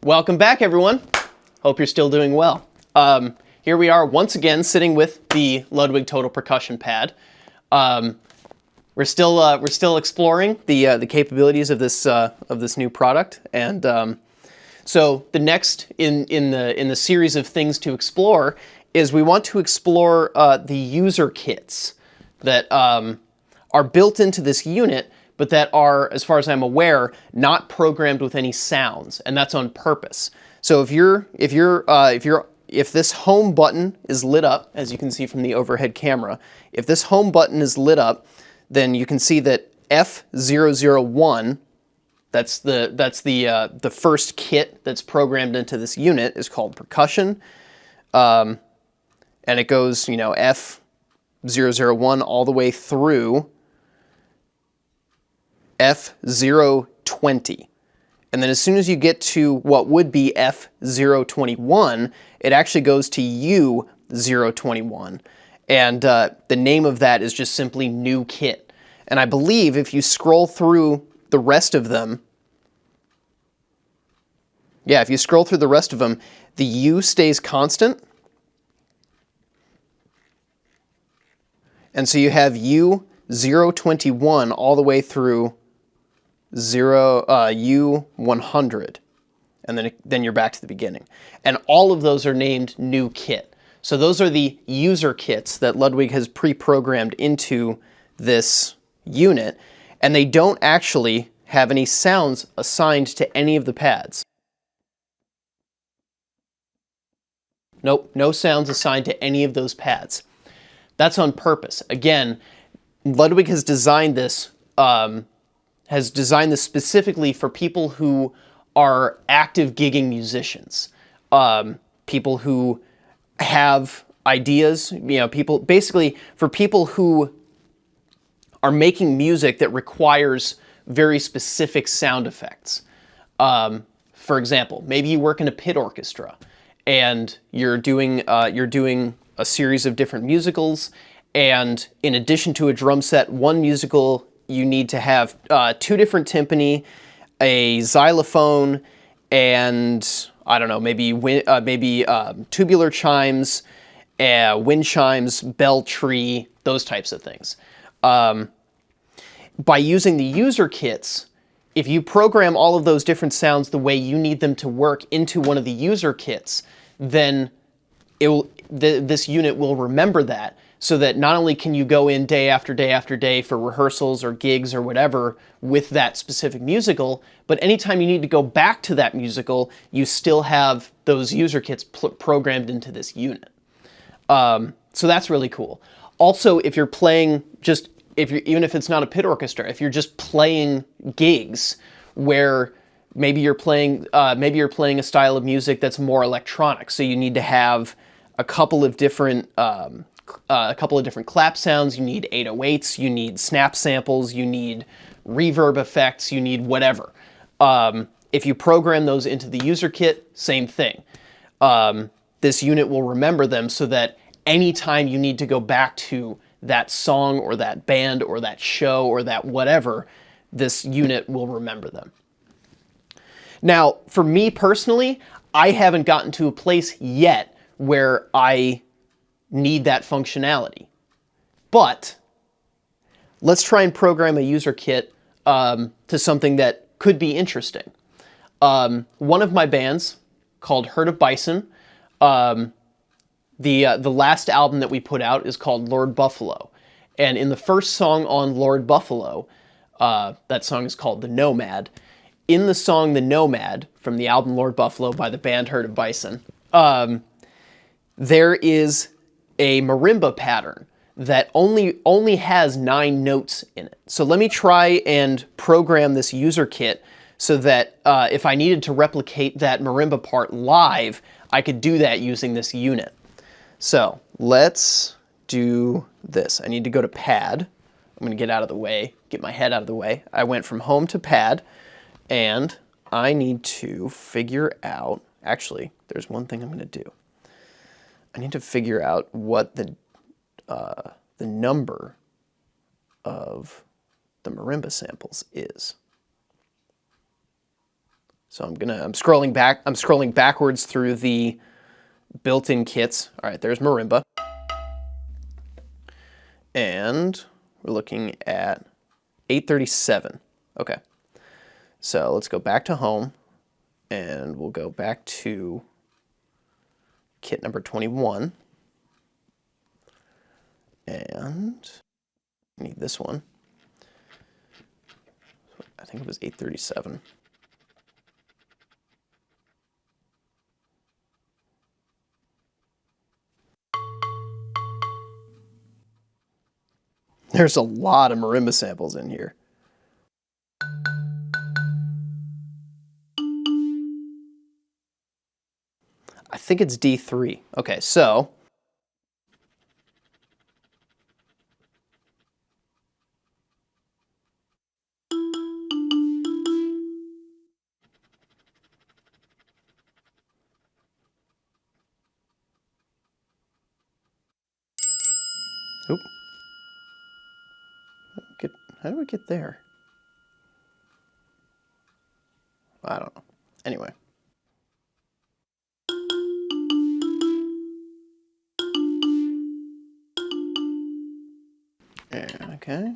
Welcome back, everyone. Hope you're still doing well. Here we are once again sitting with the Ludwig Total Percussion Pad. We're still exploring the capabilities of this new product, and so the next in the series of things to explore is we want to explore the user kits that are built into this unit, but that are, as far as I'm aware, not programmed with any sounds, and that's on purpose. So if this home button is lit up, as you can see from the overhead camera, if this home button is lit up, then you can see that F001, that's the first kit that's programmed into this unit, is called Percussion, and it goes, you know, F001 all the way through F020. And then as soon as you get to what would be F021, it actually goes to U021. And the name of that is just simply New Kit. And I believe if you scroll through the rest of them, if you scroll through the rest of them, the U stays constant. And so you have U021 all the way through U100, and then you're back to the beginning. And all of those are named New Kit. So those are the user kits that Ludwig has pre-programmed into this unit, and they don't actually have any sounds assigned to any of the pads. Nope, no sounds assigned to any of those pads. That's on purpose. Again, Ludwig has designed this specifically for people who are active gigging musicians, people who have ideas, you know, basically for people who are making music that requires very specific sound effects. For example, maybe you work in a pit orchestra and you're doing a series of different musicals, and in addition to a drum set, one musical you need to have 2 different timpani, a xylophone, and I don't know, maybe tubular chimes, wind chimes, bell tree, those types of things. By using the user kits, if you program all of those different sounds the way you need them to work into one of the user kits, then this unit will remember that, so that not only can you go in day after day after day for rehearsals or gigs or whatever with that specific musical, but anytime you need to go back to that musical, you still have those user kits programmed into this unit. So that's really cool. Also, if you're playing even if it's not a pit orchestra, if you're just playing gigs where maybe you're playing a style of music that's more electronic, so you need to have a couple of different clap sounds, you need 808s, you need snap samples, you need reverb effects, you need whatever. If you program those into the user kit, same thing. This unit will remember them so that anytime you need to go back to that song or that band or that show or that whatever, this unit will remember them. Now, for me personally, I haven't gotten to a place yet where I need that functionality. But let's try and program a user kit to something that could be interesting. One of my bands, called Herd of Bison, the last album that we put out is called Lord Buffalo. And in the first song on Lord Buffalo, that song is called The Nomad. In the song The Nomad, from the album Lord Buffalo by the band Herd of Bison, there is a marimba pattern that only has 9 notes in it. So let me try and program this user kit so that if I needed to replicate that marimba part live, I could do that using this unit. So let's do this. I need to go to pad. I'm going to get my head out of the way. I went from home to pad, and I need to figure out, actually, there's one thing I'm going to do. I need to figure out what the number of the marimba samples is. So I'm scrolling backwards through the built-in kits. All right, there's marimba. And we're looking at 837. Okay. So let's go back to home and we'll go back to kit number 21. And I need this one. I think it was 837. There's a lot of marimba samples in here. I think it's D3. Okay, so oop. How do we get there? I don't know. Anyway. Okay.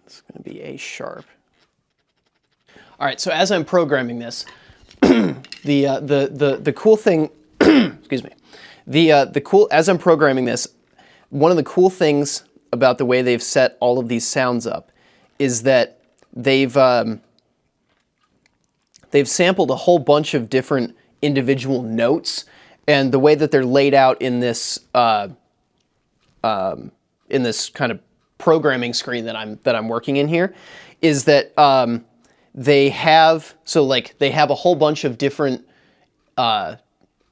It's going to be A sharp. All right, so as I'm programming this, the cool thing, excuse me, as I'm programming this, one of the cool things about the way they've set all of these sounds up is that they've sampled a whole bunch of different individual notes, and the way that they're laid out in this kind of programming screen that I'm working in here is that they have a whole bunch of different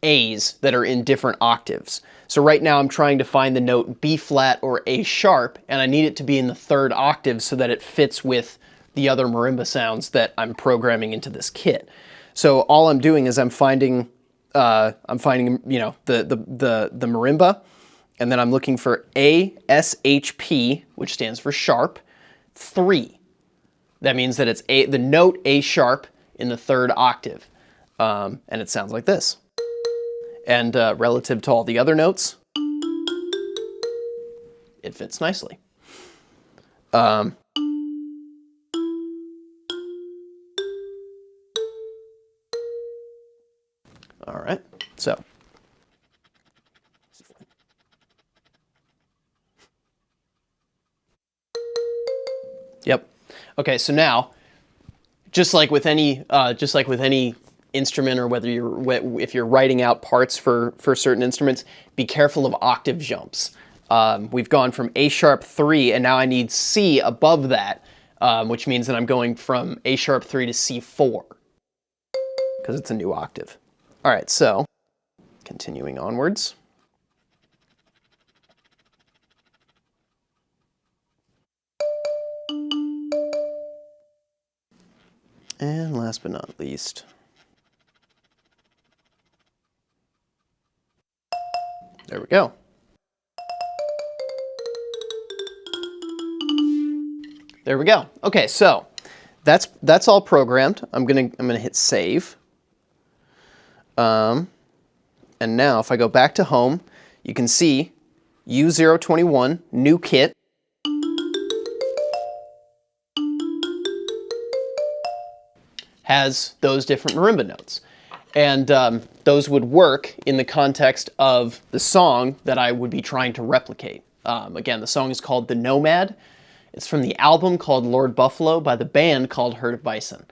A's that are in different octaves. So right now I'm trying to find the note B flat or A sharp, and I need it to be in the third octave so that it fits with the other marimba sounds that I'm programming into this kit. So all I'm doing is I'm finding the marimba, and then I'm looking for ASHP, which stands for sharp, 3. That means that it's the note A sharp in the third octave. And it sounds like this. And relative to all the other notes, it fits nicely. All right, so. Yep. Okay, so now, just like with any instrument, or if you're writing out parts for certain instruments, be careful of octave jumps. We've gone from A sharp 3, and now I need C above that, which means that I'm going from A sharp 3 to C4, because it's a new octave. All right, so continuing onwards. And last but not least, there we go. There we go. Okay, so that's all programmed. I'm gonna hit save. And now if I go back to home, you can see U021 new kit. Has those different marimba notes. And those would work in the context of the song that I would be trying to replicate. Again, the song is called The Nomad. It's from the album called Lord Buffalo by the band called Herd of Bison.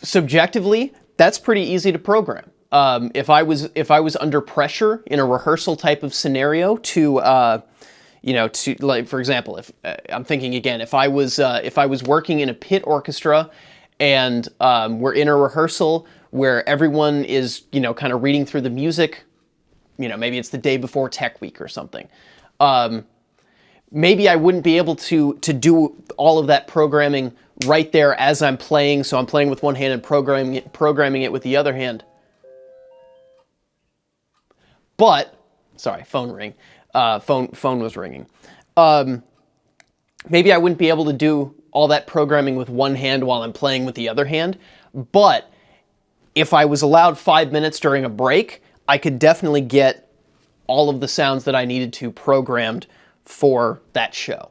Subjectively, that's pretty easy to program. If I was under pressure in a rehearsal type of scenario to like, for example, if I'm thinking again, if I was working in a pit orchestra and we're in a rehearsal where everyone is, you know, kind of reading through the music. You know, maybe it's the day before Tech Week or something. Maybe I wouldn't be able to do all of that programming right there as I'm playing. So I'm playing with one hand and programming it with the other hand. But, sorry, phone ring. Phone was ringing. Maybe I wouldn't be able to do all that programming with one hand while I'm playing with the other hand. But if I was allowed 5 minutes during a break, I could definitely get all of the sounds that I needed to programmed for that show.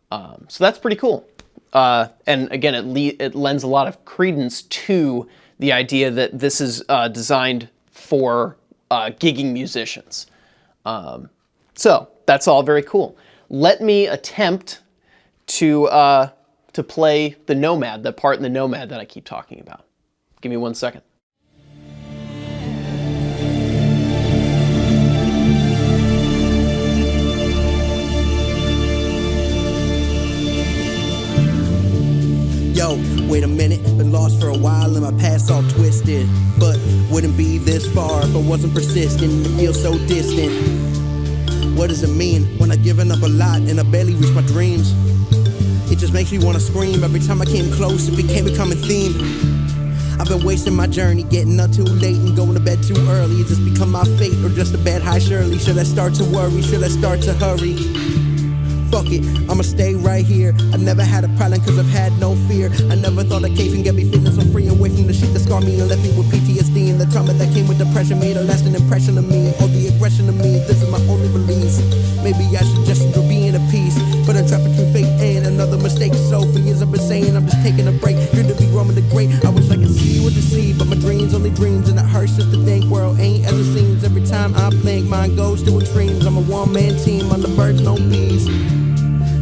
So that's pretty cool. And again, it lends a lot of credence to the idea that this is designed for gigging musicians. So that's all very cool. Let me attempt to play the Nomad, the part in the Nomad that I keep talking about. Give me 1 second. Yo, wait a minute, been lost for a while and my past all twisted. But wouldn't be this far if I wasn't persistent. It feels so distant. What does it mean when I've given up a lot and I barely reach my dreams? It just makes me want to scream. Every time I came close, it became a common theme. I've been wasting my journey, getting up too late and going to bed too early. It's just become my fate or just a bad high Shirley. Should I start to worry? Should I start to hurry? Fuck it, I'ma stay right here. I never had a problem cause I've had no fear. I never thought a cave can get me feeling so free away from the shit that scarred me and left me with PTSD. And the trauma that came with depression made a lasting impression on me. All the aggression of me, this is my only release. Maybe I should just enjoy being at peace. But I'm trapped between fate and another mistake. So for years I've been saying I'm just taking a break. Good to be roaming the great. I wish I could see what to see, but my dreams only dreams. And it hurts just to think world ain't as it seems. Every time I blink, mine goes to extremes. I'm a one-man team on the birds, no bees.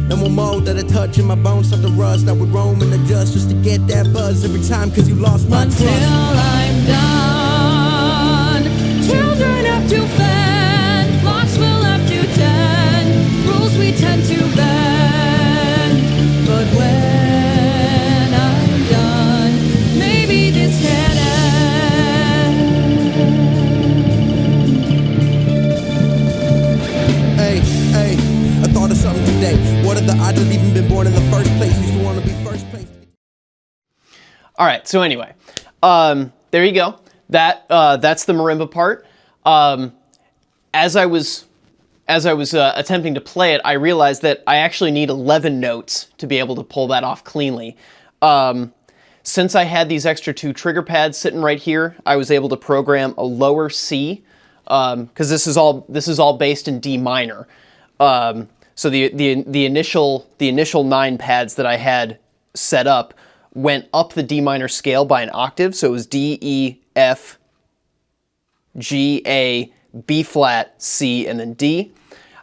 No more mold that I touch and my bones start to rust. I would roam and adjust just to get that buzz every time cause you lost my trust. Until I'm done, children have to fend, flocks will have to tend, rules we tend to bend. But when I'm done, maybe this can end. Hey, I thought of something today. What are the odds I've even been born in the first place? Used to want to be first place. All right, so anyway, there you go. That's the marimba part. As I was attempting to play it, I realized that I actually need 11 notes to be able to pull that off cleanly. Since I had these extra 2 trigger pads sitting right here, I was able to program a lower C, because this is all based in D minor. So the initial 9 pads that I had set up went up the D minor scale by an octave. So it was D, E, F, G, A, B flat, C, and then D.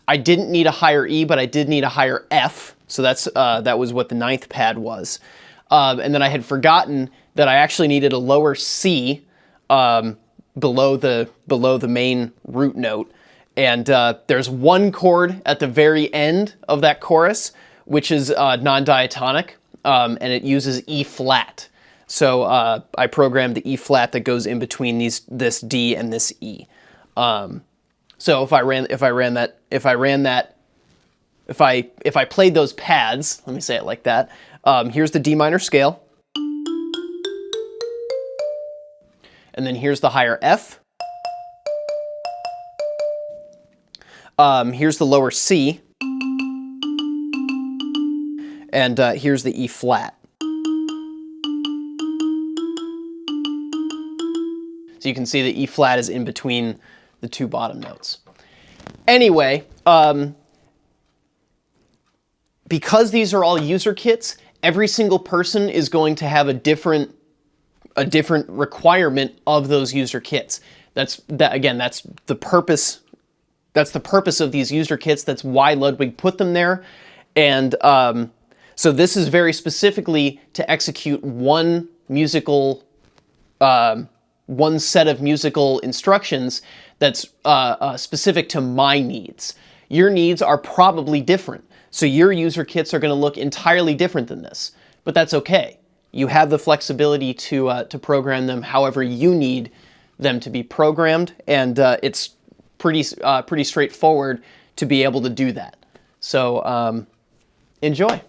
I didn't need a higher E, but I did need a higher F. So that was what the 9th pad was. And then I had forgotten that I actually needed a lower C below the main root note. And there's one chord at the very end of that chorus, which is non-diatonic, and it uses E flat. So I programmed the E flat that goes in between this D and this E. So if I played those pads, let me say it like that. Here's the D minor scale, and then here's the higher F. Here's the lower C, and here's the E flat. So you can see the E flat is in between the 2 bottom notes. Anyway, because these are all user kits, every single person is going to have a different requirement of those user kits. That's the purpose. That's the purpose of these user kits. That's why Ludwig put them there. And so this is very specifically to execute one set of musical instructions that's specific to my needs. Your needs are probably different. So your user kits are going to look entirely different than this. But that's okay. You have the flexibility to program them however you need them to be programmed, and it's pretty straightforward to be able to do that. So enjoy.